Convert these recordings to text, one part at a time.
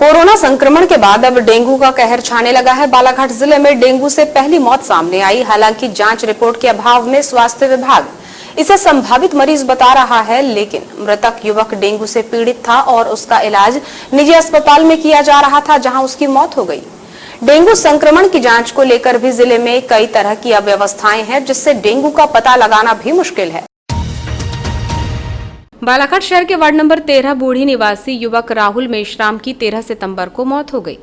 Corona संक्रमण के बाद अब डेंगू का कहर छाने लगा है। बालाघाट जिले में डेंगू से पहली मौत सामने आई। हालांकि जांच रिपोर्ट के अभाव में स्वास्थ्य विभाग इसे संभावित मरीज बता रहा है, लेकिन मृतक युवक डेंगू से पीड़ित था और उसका इलाज निजी अस्पताल में किया जा रहा था, जहां उसकी मौत हो गई। डेंगू संक्रमण की जांच को लेकर भी जिले में कई तरह की अव्यवस्थाएं हैं, जिससे डेंगू का पता लगाना भी मुश्किल है। बालाघाट शहर के वार्ड नंबर 13 बूढ़ी निवासी युवक राहुल मेश्राम की 13 सितंबर को मौत हो गई,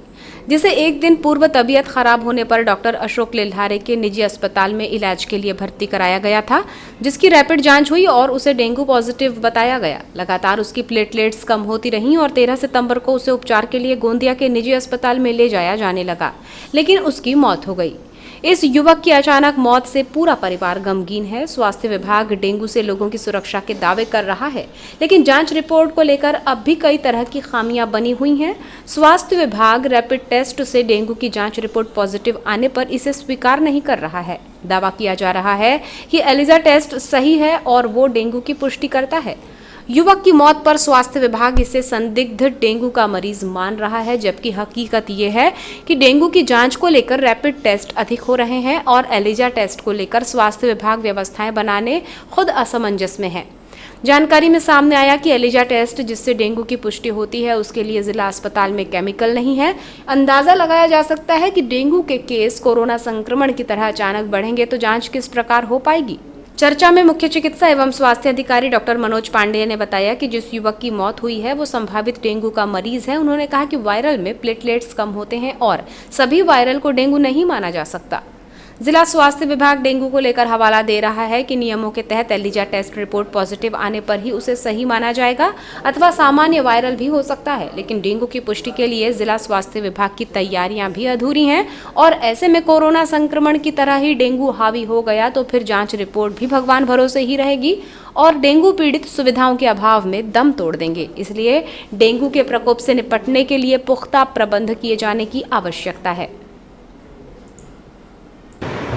जिसे एक दिन पूर्व तबीयत खराब होने पर डॉक्टर अशोक लिल्हारे के निजी अस्पताल में इलाज के लिए भर्ती कराया गया था, जिसकी रैपिड जांच हुई और उसे डेंगू पॉजिटिव बताया गया। लगातार उसकी प्लेटलेट्स कम होती रहीं और 13 सितंबर को उसे उपचार के लिए गोंदिया के निजी अस्पताल में ले जाया जाने लगा, लेकिन उसकी मौत हो गई। इस युवक की अचानक मौत से पूरा परिवार गमगीन है। स्वास्थ्य विभाग डेंगू से लोगों की सुरक्षा के दावे कर रहा है, लेकिन जांच रिपोर्ट को लेकर अब भी कई तरह की खामियां बनी हुई हैं। स्वास्थ्य विभाग रैपिड टेस्ट से डेंगू की जांच रिपोर्ट पॉजिटिव आने पर इसे स्वीकार नहीं कर रहा है। दावा किया जा रहा है कि एलिजा टेस्ट सही है और वो डेंगू की पुष्टि करता है। युवक की मौत पर स्वास्थ्य विभाग इसे संदिग्ध डेंगू का मरीज मान रहा है, जबकि हकीकत ये है कि डेंगू की जांच को लेकर रैपिड टेस्ट अधिक हो रहे हैं और एलिजा टेस्ट को लेकर स्वास्थ्य विभाग व्यवस्थाएं बनाने खुद असमंजस में है। जानकारी में सामने आया कि एलिजा टेस्ट जिससे डेंगू की पुष्टि होती है, उसके लिए जिला अस्पताल में केमिकल नहीं है। अंदाजा लगाया जा सकता है कि डेंगू के केस कोरोना संक्रमण की तरह अचानक बढ़ेंगे तो जांच किस प्रकार हो पाएगी। चर्चा में मुख्य चिकित्सा एवं स्वास्थ्य अधिकारी डॉक्टर मनोज पांडेय ने बताया कि जिस युवक की मौत हुई है वो संभावित डेंगू का मरीज है। उन्होंने कहा कि वायरल में प्लेटलेट्स कम होते हैं और सभी वायरल को डेंगू नहीं माना जा सकता। जिला स्वास्थ्य विभाग डेंगू को लेकर हवाला दे रहा है कि नियमों के तहत एलिजा टेस्ट रिपोर्ट पॉजिटिव आने पर ही उसे सही माना जाएगा अथवा सामान्य वायरल भी हो सकता है, लेकिन डेंगू की पुष्टि के लिए जिला स्वास्थ्य विभाग की तैयारियां भी अधूरी हैं और ऐसे में कोरोना संक्रमण की तरह ही डेंगू हावी हो गया तो फिर जांच रिपोर्ट भी भगवान भरोसे ही रहेगी और डेंगू पीड़ित सुविधाओं के अभाव में दम तोड़ देंगे। इसलिए डेंगू के प्रकोप से निपटने के लिए पुख्ता प्रबंध किए जाने की आवश्यकता है।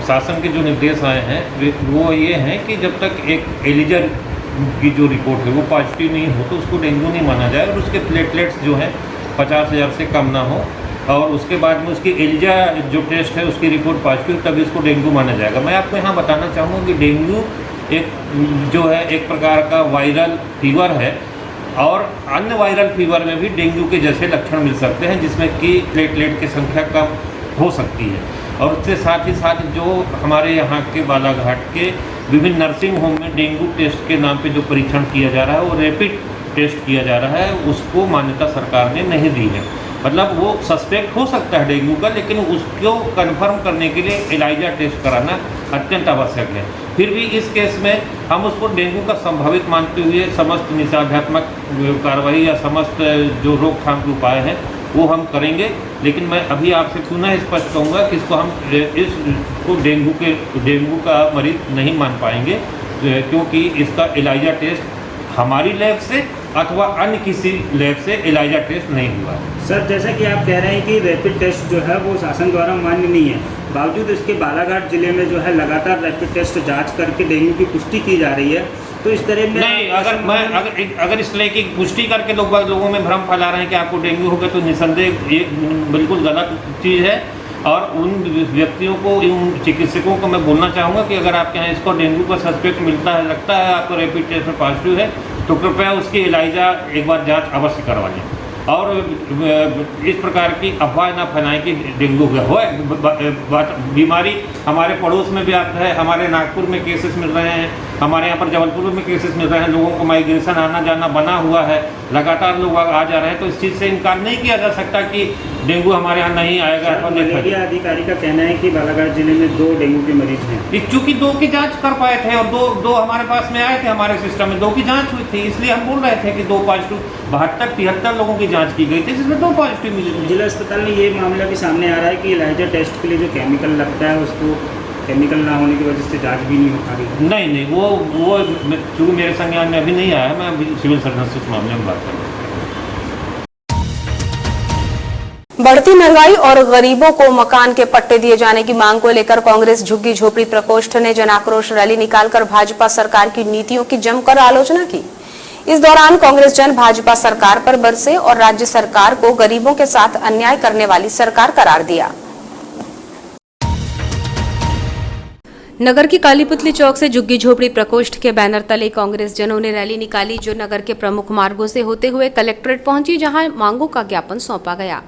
शासन के जो निर्देश आए हैं वो ये हैं कि जब तक एक एलिजा की जो रिपोर्ट है वो पॉजिटिव नहीं हो तो उसको डेंगू नहीं माना जाए और उसके प्लेटलेट्स जो हैं 50,000 से कम ना हो और उसके बाद में उसकी एलिजा जो टेस्ट है उसकी रिपोर्ट पॉजिटिव, तभी इसको डेंगू माना जाएगा। मैं आपको यहाँ बताना चाहूँगा कि डेंगू एक जो है एक प्रकार का वायरल फीवर है और अन्य वायरल फीवर में भी डेंगू के जैसे लक्षण मिल सकते हैं, जिसमें कि प्लेटलेट की संख्या कम हो सकती है। और उसके साथ ही साथ जो हमारे यहाँ के बालाघाट के विभिन्न नर्सिंग होम में डेंगू टेस्ट के नाम पे जो परीक्षण किया जा रहा है वो रैपिड टेस्ट किया जा रहा है, उसको मान्यता सरकार ने नहीं दी है। मतलब वो सस्पेक्ट हो सकता है डेंगू का, लेकिन उसको कंफर्म करने के लिए एलिजा टेस्ट कराना अत्यंत आवश्यक है। फिर भी इस केस में हम उसको डेंगू का संभावित मानते हुए समस्त निषेधात्मक कार्रवाई या समस्त जो रोकथाम के उपाय हैं वो हम करेंगे, लेकिन मैं अभी आपसे पुनः स्पष्ट कहूँगा कि इसको हम इसको डेंगू का मरीज नहीं मान पाएंगे, क्योंकि इसका एलिजा टेस्ट हमारी लैब से अथवा अन्य किसी लैब से एलिजा टेस्ट नहीं हुआ। सर, जैसा कि आप कह रहे हैं कि रैपिड टेस्ट जो है वो शासन द्वारा मान्य नहीं है, बावजूद इसके बालाघाट जिले में जो है लगातार रैपिड टेस्ट जांच करके डेंगू की पुष्टि की जा रही है, तो इस तरह में नहीं, अगर इस तरह की पुष्टि करके लोगों में भ्रम फैला रहे हैं कि आपको डेंगू हो गया, तो निसंदेह ये बिल्कुल गलत चीज़ है। और उन व्यक्तियों को, उन चिकित्सकों को मैं बोलना चाहूँगा कि अगर आपके यहाँ इसको डेंगू का सस्पेक्ट मिलता है, लगता है आपको रैपिड टेस्ट में पॉजिटिव है, तो कृपया उसकी एलिजा एक बार जांच अवश्य करवा लें और इस प्रकार की अफवाह ना फैलाएं कि डेंगू हो। बीमारी हमारे पड़ोस में भी आता है, हमारे नागपुर में केसेस मिल रहे हैं, हमारे यहाँ पर जबलपुर में केसेस मिल रहे हैं, लोगों को माइग्रेशन आना जाना बना हुआ है, लगातार लोग आ जा रहे हैं, तो इस चीज़ से इनकार नहीं किया जा सकता कि डेंगू हमारे यहाँ नहीं आएगा। मलेरिया अधिकारी का कहना है कि बालाघाट जिले में 2 डेंगू के मरीज हैं, चूँकि 2 की जांच कर पाए थे और दो हमारे पास में आए थे, हमारे सिस्टम में 2 की जांच हुई थी, इसलिए हम बोल रहे थे कि 2 पॉजिटिव 72-73 लोगों की जांच की गई थी, जिसमें 2 पॉजिटिव मिले। जिला अस्पताल में ये मामला भी सामने आ रहा है कि एलिजा टेस्ट के लिए जो केमिकल लगता है उसको केमिकल ना होने की वजह से जांच भी नहीं हो पा रही। नहीं, वो चूँकि मेरे संज्ञान में अभी नहीं आया, मैं अभी सिविल सर्जन से इस मामले में बात करूँगा। बढ़ती महंगाई और गरीबों को मकान के पट्टे दिए जाने की मांग को लेकर कांग्रेस झुग्गी झोपड़ी प्रकोष्ठ ने जन आक्रोश रैली निकालकर भाजपा सरकार की नीतियों की जमकर आलोचना की। इस दौरान कांग्रेस जन भाजपा सरकार पर बरसे और राज्य सरकार को गरीबों के साथ अन्याय करने वाली सरकार करार दिया। नगर की कालीपुतली चौक से झुग्गी झोपड़ी प्रकोष्ठ के बैनर तले कांग्रेस जनों ने रैली निकाली, जो नगर के प्रमुख मार्गों से होते हुए कलेक्ट्रेट पहुंची, जहां मांगों का ज्ञापन सौंपा गया।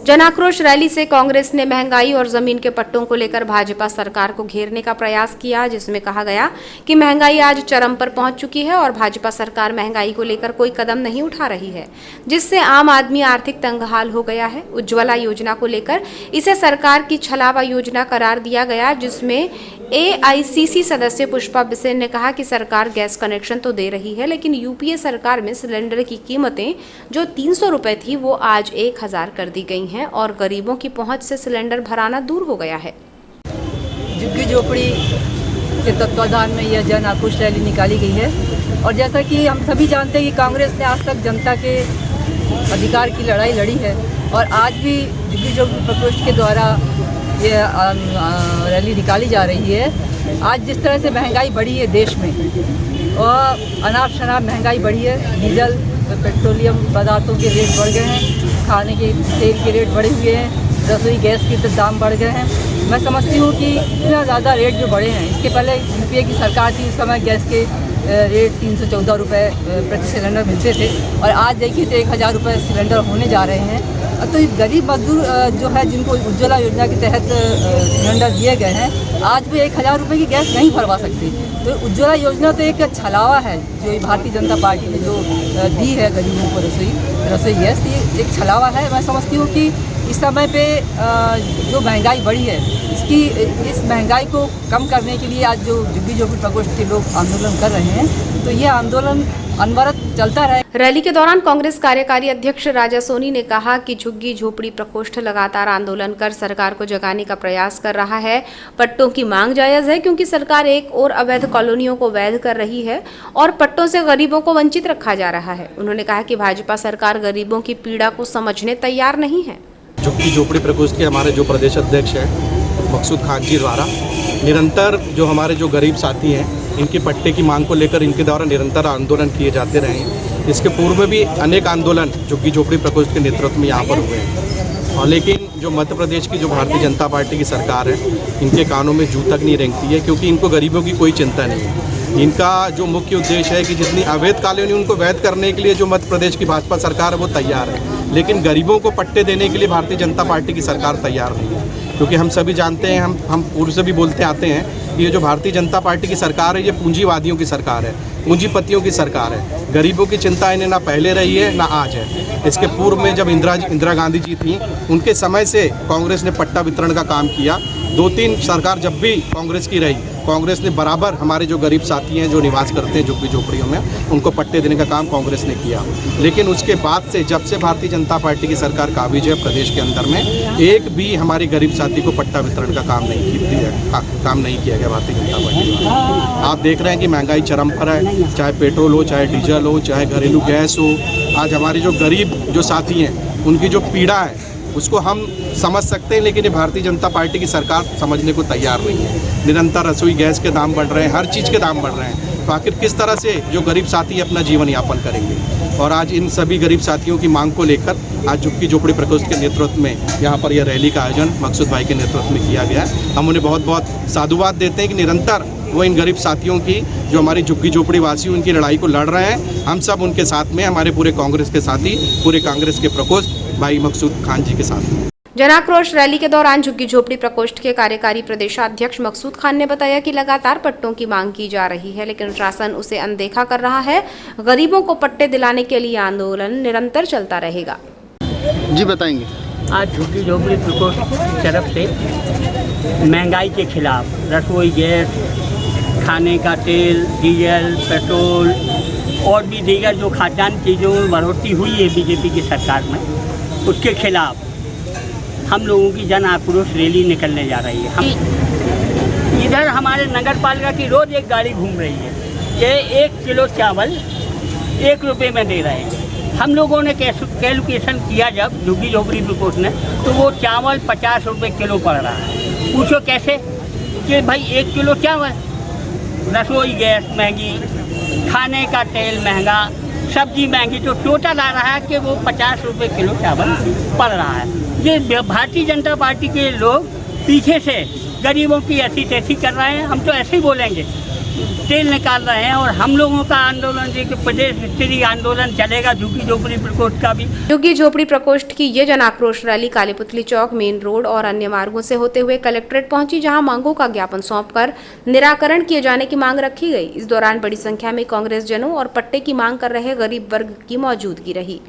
जन आक्रोश रैली से कांग्रेस ने महंगाई और जमीन के पट्टों को लेकर भाजपा सरकार को घेरने का प्रयास किया, जिसमें कहा गया कि महंगाई आज चरम पर पहुंच चुकी है और भाजपा सरकार महंगाई को लेकर कोई कदम नहीं उठा रही है, जिससे आम आदमी आर्थिक तंगहाल हो गया है। उज्ज्वला योजना को लेकर इसे सरकार की छलावा योजना करार दिया गया, जिसमें AICC सदस्य पुष्पा बिसेन ने कहा कि सरकार गैस कनेक्शन तो दे रही है, लेकिन यूपीए सरकार में सिलेंडर की कीमतें जो 300 रुपए थी वो आज 1000 कर दी गई हैं और गरीबों की पहुंच से सिलेंडर भराना दूर हो गया है। झुग्गी झोपड़ी के तत्वाधान में यह जन आक्रोश रैली निकाली गई है और जैसा कि हम सभी जानते हैं कि कांग्रेस ने आज तक जनता के अधिकार की लड़ाई लड़ी है और आज भी झुग्गी झोपड़ी प्रकोष्ठ के द्वारा ये रैली निकाली जा रही है। आज जिस तरह से महंगाई बढ़ी है देश में और अनाप शनाप महंगाई बढ़ी है, डीजल पेट्रोलियम पदार्थों के रेट बढ़ गए हैं, खाने के तेल के रेट बढ़े हुए हैं, रसोई गैस के दाम बढ़ गए हैं। मैं समझती हूँ कि इतना ज़्यादा रेट जो बढ़े हैं, इसके पहले यूपीए की सरकार थी, उस समय गैस के रेट 314 रुपये प्रति सिलेंडर मिलते थे और आज देखिए तो 1000 रुपये सिलेंडर होने जा रहे हैं। तो गरीब मजदूर जो है जिनको उज्ज्वला योजना के तहत सिलेंडर दिए गए हैं, आज भी 1000 रुपये की गैस नहीं भरवा सकती। तो उज्ज्वला योजना तो एक छलावा है जो भारतीय जनता पार्टी ने जो दी है गरीबों को रसोई गैस, ये एक छलावा है। मैं समझती हूँ कि इस समय पे जो महंगाई बढ़ी है, इस महंगाई को कम करने के लिए आज जो झुग्गी झोपड़ी प्रकोष्ठ के लोग आंदोलन कर रहे हैं, तो ये आंदोलन अनवरत चलता रहे। रैली के दौरान कांग्रेस कार्यकारी अध्यक्ष राजा सोनी ने कहा कि झुग्गी झोपड़ी प्रकोष्ठ लगातार आंदोलन कर सरकार को जगाने का प्रयास कर रहा है। पट्टों की मांग जायज है क्योंकि सरकार एक और अवैध कॉलोनियों को वैध कर रही है और पट्टों से गरीबों को वंचित रखा जा रहा है। उन्होंने कहा कि भाजपा सरकार गरीबों की पीड़ा को समझने तैयार नहीं है। झुग्गी झोपड़ी प्रकोष्ठ के हमारे जो प्रदेश अध्यक्ष हैं मकसूद खान जी द्वारा निरंतर जो हमारे जो गरीब साथी हैं, इनके पट्टे की मांग को लेकर इनके द्वारा निरंतर आंदोलन किए जाते रहे हैं। इसके पूर्व में भी अनेक आंदोलन झुग्गी झोपड़ी प्रकोष्ठ के नेतृत्व में यहाँ पर हुए हैं और लेकिन जो मध्य प्रदेश की जो भारतीय जनता पार्टी की सरकार है, इनके कानों में जू तक नहीं रेंगती है, क्योंकि इनको गरीबों की कोई चिंता नहीं है। इनका जो मुख्य उद्देश्य है कि जितनी अवैध कॉलोनी उनको वैध करने के लिए जो मध्य प्रदेश की भाजपा सरकार है वो तैयार है, लेकिन गरीबों को पट्टे देने के लिए भारतीय जनता पार्टी की सरकार तैयार नहीं है। क्योंकि हम सभी जानते हैं, हम पूर्व से भी बोलते आते हैं कि ये जो भारतीय जनता पार्टी की सरकार है, ये पूंजीवादियों की सरकार है, पूंजीपतियों की सरकार है। गरीबों की चिंता इन्हें ना पहले रही है ना आज है। इसके पूर्व में जब इंदिरा गांधी जी थी, उनके समय से कांग्रेस ने पट्टा वितरण का काम किया। 2-3 सरकार जब भी कांग्रेस की रही, कांग्रेस ने बराबर हमारे जो गरीब साथी हैं जो निवास करते हैं झुग्गी झोपड़ियों में, उनको पट्टे देने का काम कांग्रेस ने किया। लेकिन उसके बाद से जब से भारतीय जनता पार्टी की सरकार काबिज है प्रदेश के अंदर में, एक भी हमारे गरीब साथी को पट्टा वितरण का काम नहीं किया गया भारतीय जनता पार्टी द्वारा। आप देख रहे हैं कि महंगाई चरम पर है, चाहे पेट्रोल हो, चाहे डीजल हो, चाहे घरेलू गैस हो। आज हमारे जो गरीब जो साथी हैं, उनकी जो पीड़ा है उसको हम समझ सकते हैं, लेकिन ये भारतीय जनता पार्टी की सरकार समझने को तैयार नहीं है। निरंतर रसोई गैस के दाम बढ़ रहे हैं, हर चीज़ के दाम बढ़ रहे हैं, तो आखिर किस तरह से जो गरीब साथी अपना जीवन यापन करेंगे। और आज इन सभी गरीब साथियों की मांग को लेकर आज झुग्गी झोपड़ी प्रकोष्ठ के नेतृत्व में यहाँ पर यह रैली का आयोजन मकसूद भाई के नेतृत्व में किया गया है। हम उन्हें बहुत बहुत साधुवाद देते हैं कि निरंतर वो इन गरीब साथियों की, जो हमारी झुग्गी झोपड़ी वासी उनकी लड़ाई को लड़ रहे हैं। हम सब उनके साथ में, हमारे पूरे कांग्रेस के साथी, पूरे कांग्रेस के प्रकोष्ठ भाई मकसूद खान जी के साथ में। जन आक्रोश रैली के दौरान झुग्गी झोपड़ी प्रकोष्ठ के कार्यकारी प्रदेशाध्यक्ष मकसूद खान ने बताया कि लगातार पट्टों की मांग की जा रही है, लेकिन शासन उसे अनदेखा कर रहा है। गरीबों को पट्टे दिलाने के लिए आंदोलन निरंतर चलता रहेगा। जी बताएंगे। आज झुग्गी झोपड़ी प्रकोष्ठ की तरफ से महंगाई के खिलाफ रसोई गैस, खाने का तेल, डीजल, पेट्रोल और भी दीगर जो खाद्यान्न चीज़ों में बढ़ोतरी हुई है बीजेपी की सरकार में, उसके खिलाफ हम लोगों की जन आक्रोश रैली निकलने जा रही है। हम इधर हमारे नगर पालिका की रोज़ एक गाड़ी घूम रही है, ये 1 किलो चावल 1 रुपये में दे रहे हैं। हम लोगों ने कैलकुलेशन किया जब झुग्गी झोपड़ी प्रकोष्ठ ने, तो वो चावल 50 रुपये किलो पड़ रहा है। पूछो कैसे कि भाई 1 किलो चावल, रसोई गैस महंगी, खाने का तेल महंगा, सब्जी महंगी, तो टोटल आ रहा है कि वो 50 रुपये किलो चावल पड़ रहा है। ये भारतीय जनता पार्टी के लोग पीछे से गरीबों की ऐसी तैसी कर रहे हैं। हम तो ऐसे ही बोलेंगे, तेल निकाल रहे हैं। और हम लोगों का आंदोलन जो कि प्रदेश स्तरीय आंदोलन चलेगा झुग्गी झोपड़ी प्रकोष्ठ का भी। झुग्गी झोपड़ी प्रकोष्ठ की ये जन आक्रोश रैली कालीपुतली चौक, मेन रोड और अन्य मार्गों से होते हुए कलेक्ट्रेट पहुंची, जहां मांगों का ज्ञापन सौंपकर निराकरण किए जाने की मांग रखी गई। इस दौरान बड़ी संख्या में कांग्रेस जनों और पट्टे की मांग कर रहे गरीब वर्ग की मौजूदगी रही।